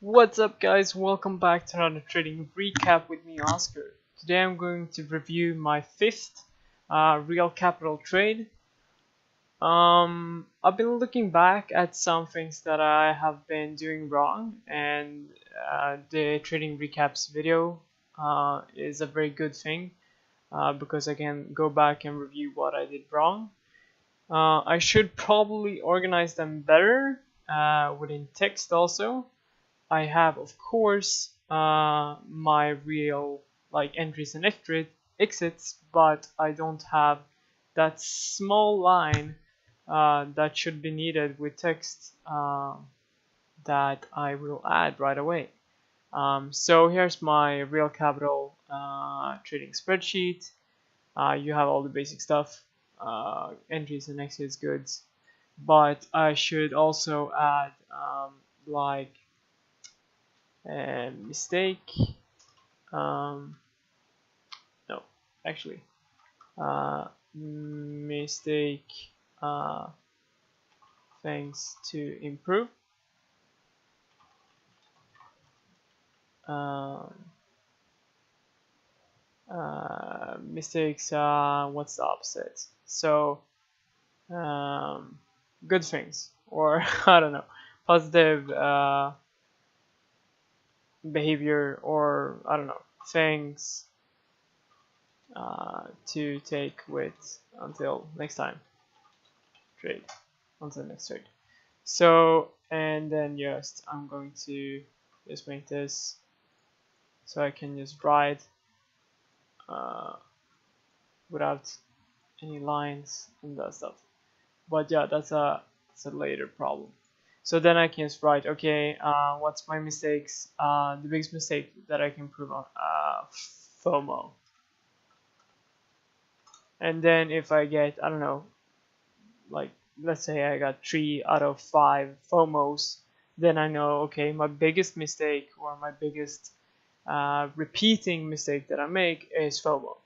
What's up, guys? Welcome back to another trading recap with me, Oscar. Today I'm going to review my fifth real capital trade. I've been looking back at some things that I have been doing wrong, and the trading recaps video is a very good thing because I can go back and review what I did wrong. I should probably organize them better within text also. I have, of course, my real entries and exits, but I don't have that small line that should be needed with text that I will add right away. So here's my real capital trading spreadsheet. You have all the basic stuff, entries and exits, goods, but I should also add mistake. No, actually, mistake things to improve. Mistakes. What's the opposite? So, good things, or I don't know, positive behavior, or I don't know, things to take with until next time trade, until next trade. So, and then just I'm going to just make this so I can just write without any lines and that stuff. But yeah, that's a later problem. So then I can just write, okay, what's my mistakes? The biggest mistake that I can improve on, FOMO. And then if I get, I don't know, like let's say I got 3 out of 5 FOMOs, then I know, okay, my biggest mistake or my biggest repeating mistake that I make is FOMO.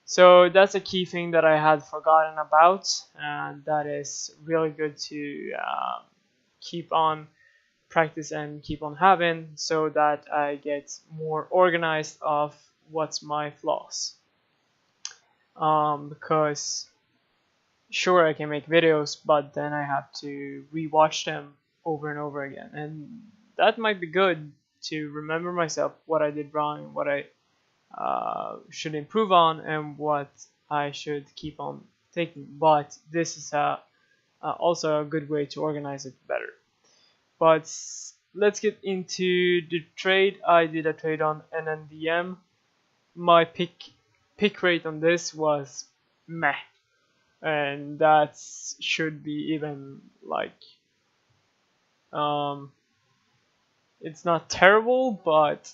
So that's a key thing that I had forgotten about, and that is really good to keep on practice and keep on having, so that I get more organized of what's my flaws. Because sure, I can make videos, but then I have to rewatch them over and over again, and that might be good to remember myself what I did wrong and what I should improve on and what I should keep on taking. But this is also a good way to organize it better. But let's get into the trade. I did a trade on NNDM. My pick rate on this was meh, and that should be even it's not terrible, but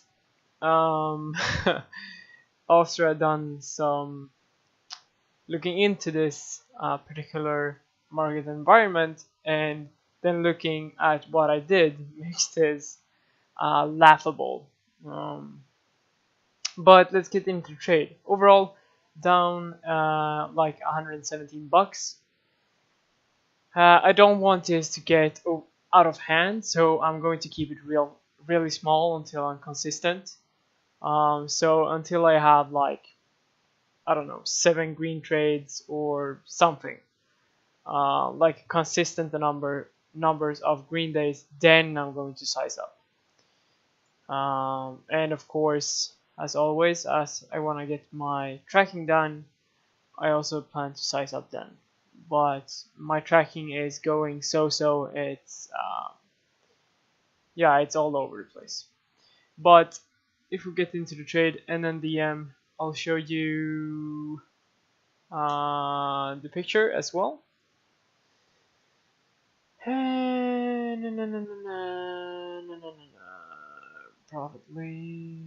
after I've done some looking into this particular market environment and then looking at what I did, makes this laughable. But let's get into trade. Overall, down like 117 bucks. I don't want this to get out of hand, so I'm going to keep it really small until I'm consistent. So until I have like, I don't know, 7 green trades or something, like consistent numbers of green days, then I'm going to size up. And of course, as always, as I want to get my tracking done, I also plan to size up then. But my tracking is going so. It's yeah, it's all over the place. But if we get into the trade NNDM, I'll show you the picture as well. Probably.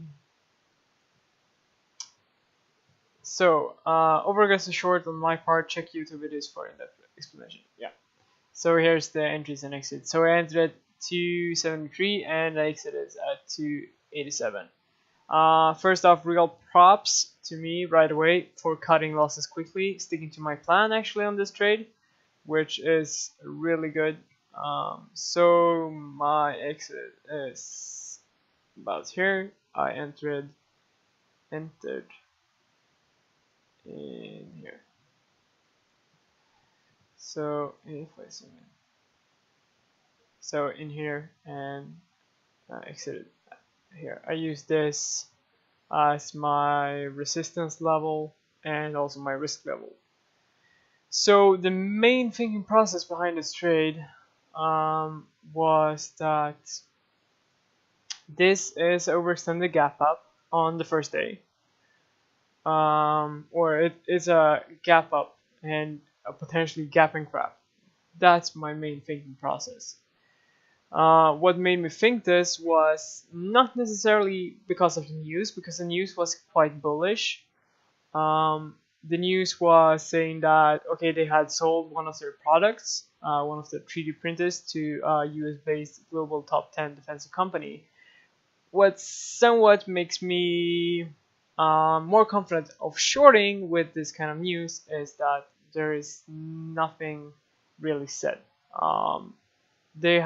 So, overguess is short on my part. Check YouTube videos for in-depth explanation. Yeah. So here's the entries and exits. So I entered at 273 and I exited at 287. First off, real props to me right away for cutting losses quickly, sticking to my plan actually on this trade, which is really good. So my exit is about here. I entered in here. So if I zoom in, so in here and exited here. I use this as my resistance level and also my risk level. So the main thinking process behind this trade was that this is overextended gap up on the first day, or it is a gap up and a potentially gapping crap. That's my main thinking process. What made me think this was not necessarily because of the news, because the news was quite bullish. The news was saying that okay, they had sold one of their products, one of the 3D printers, to a US-based global top 10 defensive company. What somewhat makes me more confident of shorting with this kind of news is that there is nothing really said. They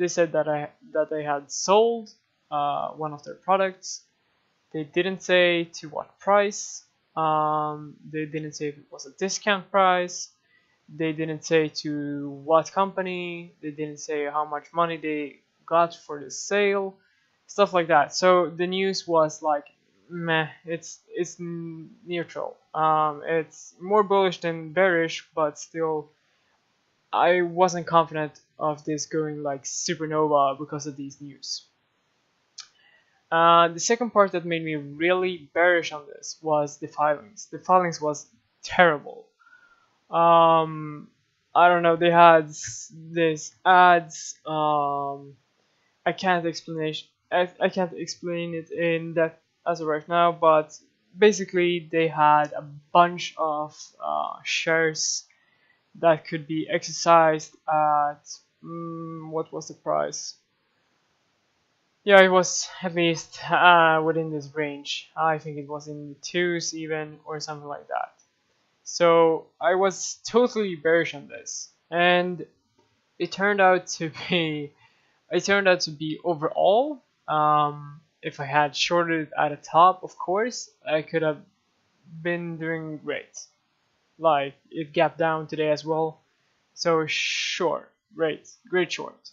said that they had sold one of their products. They didn't say to what price. They didn't say if it was a discount price. They didn't say to what company. They didn't say how much money they got for the sale, stuff like that. So the news was like, meh. It's neutral. It's more bullish than bearish, but still, I wasn't confident of this going like supernova because of these news. The second part that made me really bearish on this was the filings. The filings was terrible. I don't know. They had this ads. I can't I can't explain it in depth as of right now, but basically they had a bunch of shares that could be exercised at what was the price? Yeah, it was at least within this range. I think it was in the twos even, or something like that. So I was totally bearish on this, and it turned out to be overall. If I had shorted at the top, of course, I could have been doing great. Like it gapped down today as well. So short, great short.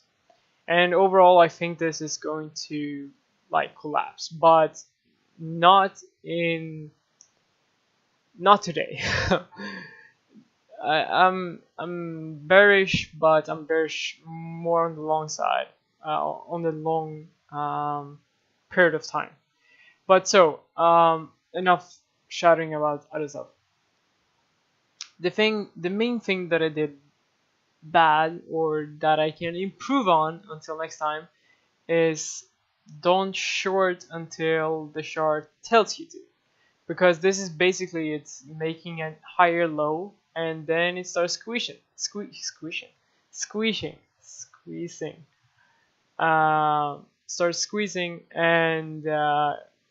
And overall, I think this is going to like collapse, but not today. I'm bearish, but I'm bearish more on the long side, on the long period of time. But so enough shouting about other stuff. The main thing that I did bad or that I can improve on until next time is don't short until the chart tells you to, because this is basically it's making a higher low and then it starts squeezing, starts squeezing and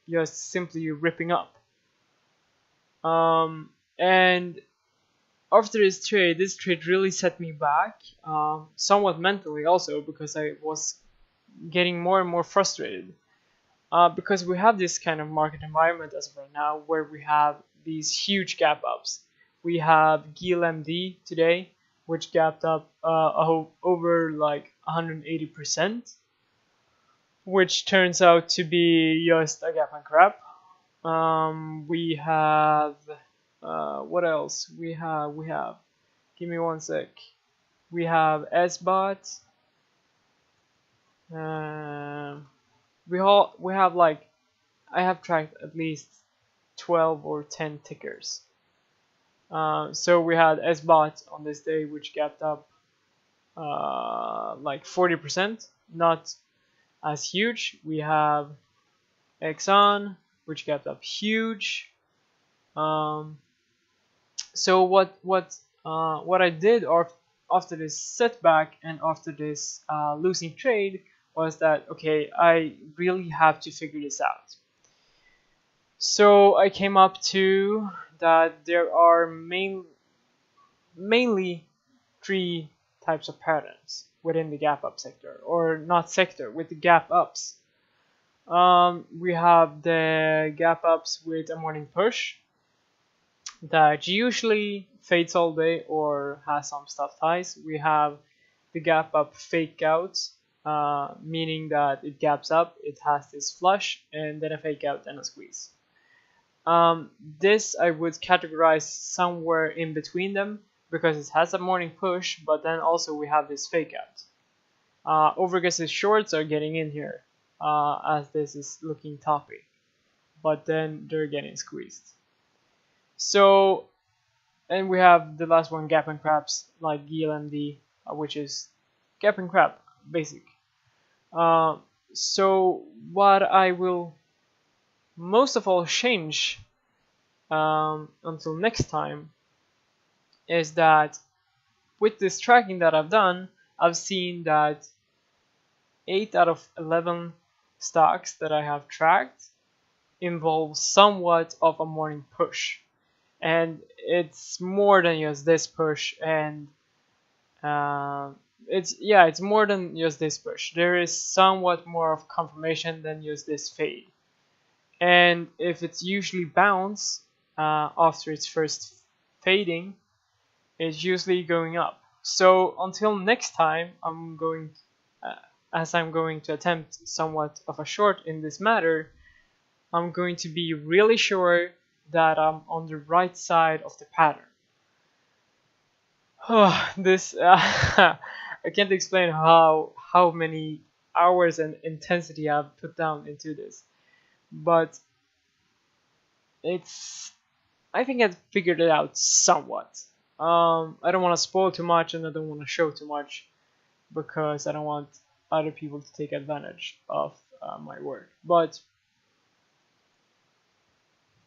just simply ripping up. And after this trade really set me back, somewhat mentally also, because I was getting more and more frustrated. Because we have this kind of market environment as of right now where we have these huge gap ups. We have GLMD today, which gapped up over like 180%, which turns out to be just a gap and crap. We have what else? We have. Give me one sec. We have SBOT. We have like, I have tracked at least 12 or 10 tickers. So we had SBOT on this day, which gapped up like 40%, not as huge. We have Exxon, which gapped up huge. So what I did after this setback and after this losing trade was that, okay, I really have to figure this out. So I came up to that there are mainly three types of patterns within the gap up sector, or not sector, with the gap ups. We have the gap ups with a morning push that usually fades all day or has some stuff ties. We have the gap up fake out, meaning that it gaps up, it has this flush, and then a fake out and a squeeze. This I would categorize somewhere in between them because it has a morning push, but then also we have this fake out. Overaggressive shorts are getting in here as this is looking toppy, but then they're getting squeezed. So, and we have the last one, gap and crabs, like GLMD, which is gap and crab, basic. So what I will most of all change until next time is that with this tracking that I've done, I've seen that 8 out of 11 stocks that I have tracked involve somewhat of a morning push, and it's more than just this push, and it's more than just this push. There is somewhat more of confirmation than just this fade, and if it's usually bounce after its first fading, it's usually going up. So until next time, I'm going to attempt somewhat of a short in this matter, I'm going to be really sure that I'm on the right side of the pattern. This I can't explain how many hours and intensity I've put down into this, but I think I've figured it out somewhat. I don't want to spoil too much, and I don't want to show too much because I don't want other people to take advantage of my work. But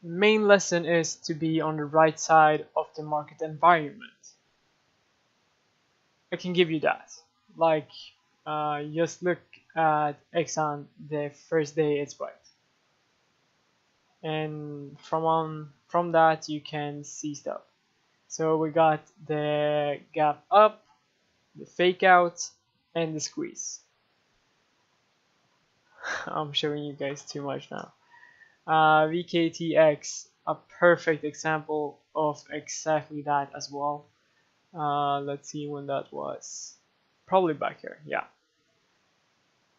main lesson is to be on the right side of the market environment. I can give you that. Like, just look at Exxon the first day it's bright, and from that you can see stuff. So we got the gap up, the fake out, and the squeeze. I'm showing you guys too much now. VKTX, a perfect example of exactly that as well. Let's see when that was. Probably back here, yeah.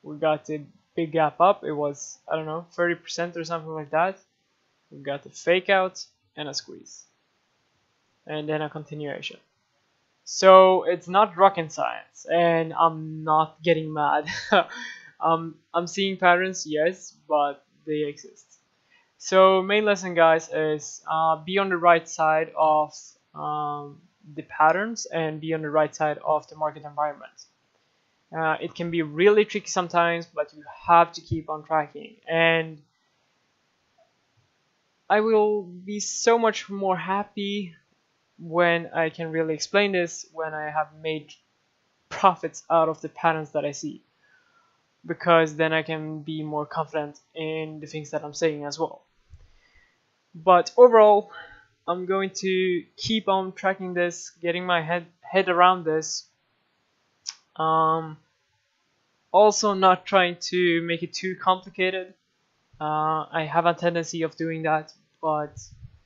We got the big gap up, it was, I don't know, 30% or something like that. We got the fake out and a squeeze, and then a continuation. So it's not rocket science, and I'm not getting mad. I'm seeing patterns, yes, but they exist. So main lesson, guys, is be on the right side of the patterns and be on the right side of the market environment. It can be really tricky sometimes, but you have to keep on tracking, and I will be so much more happy when I can really explain this, when I have made profits out of the patterns that I see, because then I can be more confident in the things that I'm saying as well. But overall, I'm going to keep on tracking this, getting my head around this. Also not trying to make it too complicated. I have a tendency of doing that, but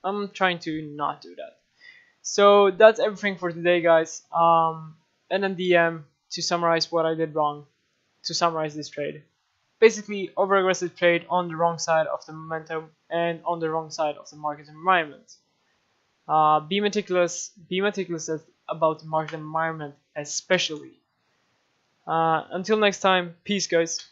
I'm trying to not do that. So that's everything for today, guys. NNDM, to summarize what I did wrong, to summarize this trade. Basically, over-aggressive trade on the wrong side of the momentum and on the wrong side of the market environment. Be meticulous about the market environment especially. Until next time, peace, guys.